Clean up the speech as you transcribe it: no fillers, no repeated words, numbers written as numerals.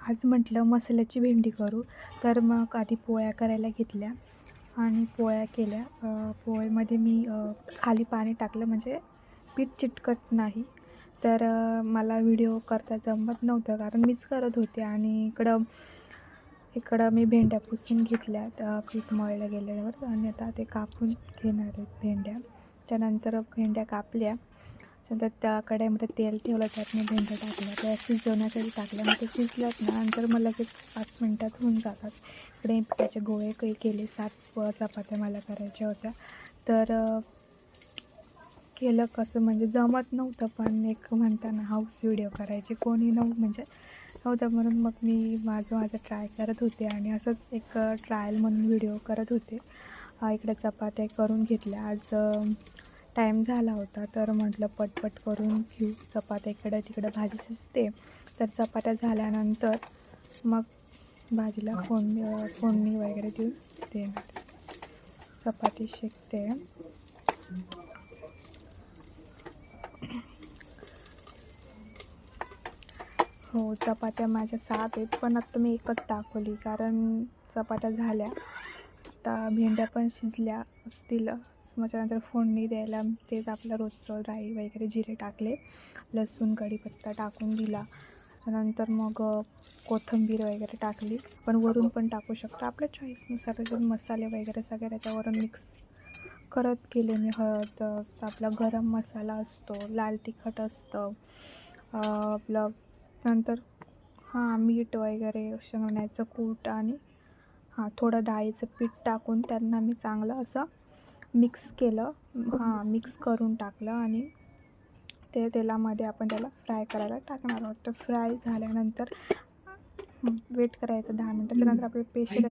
आज म्हटलं मसाल्याची भेंडी करू. तर मग आधी पोळ्या करायला घेतल्या आणि पोळ्या केल्या. पोळीमध्ये मी खाली पाणी टाकलं म्हणजे पीठ चिटकत नाही. तर मला व्हिडिओ करता जमत नव्हतं कारण मीच करत होते आणि इकडं इकडं मी भेंड्या पुसून घेतल्या पीठ मळलं गेल्यावर आणि आता ते कापून घेणार आहेत भेंड्या. त्यानंतर भेंड्या कापल्या. नंतर त्या कढईमध्ये तेल ठेवलं, त्यात मी भेंड्या टाकल्या, त्या शिजवण्यासाठी टाकल्या. मग ते शिजल्यात ना नंतर मग लगेच 5 मिनटात होऊन जातात. इकडे पिठाचे गोळे केले. 7 चपात्या मला करायच्या होत्या. तर केलं कसं म्हणजे जमत नव्हतं, पण एक म्हणताना हाऊस व्हिडिओ करायची कोणी म्हणजे नव्हतं, म्हणून मग मी माझं ट्राय करत होते आणि असंच एक ट्रायल म्हणून व्हिडिओ करत होते. इकडे चपात्या करून घेतल्या. आज टाईम झाला होता तर म्हटलं पटपट करून घेऊ चपात्या. इकडं तिकडं भाजी शिजते. तर चपात्या झाल्यानंतर मग भाजीला फोडणी वगैरे देऊन देणार. चपाती शेकते. हो, चपात्या माझ्या 7 आहेत, पण आता मी एकच दाखवली कारण चपात्या झाल्या. आता भेंड्या पण शिजल्या असतील. मग त्यानंतर फोडणी द्यायला तेच आपलं रोजचं राई वगैरे जिरे टाकले, लसूण कढीपत्ता टाकून दिला. त्यानंतर मग कोथिंबीर वगैरे टाकली. आपण वरून पण टाकू शकतो आपल्या चॉईसनुसार. अजून मसाले वगैरे सगळे त्याच्यावरून मिक्स करत गेले मी. हळद, आपला गरम मसाला असतो, लाल तिखट असतं, आपलं नंतर मीठ वगैरे, शेंगदाण्याचं कूट आणि थोडं डाळीचं पीठ टाकून त्यांना मी चांगलं असं मिक्स केलं. मिक्स करून टाकलं आणि ते तेलामध्ये आपण त्याला फ्राय करायला टाकणार आहोत. तर फ्राय झाल्यानंतर वेट करायचं 10 मिनटं. त्यानंतर आपलं पेस्ट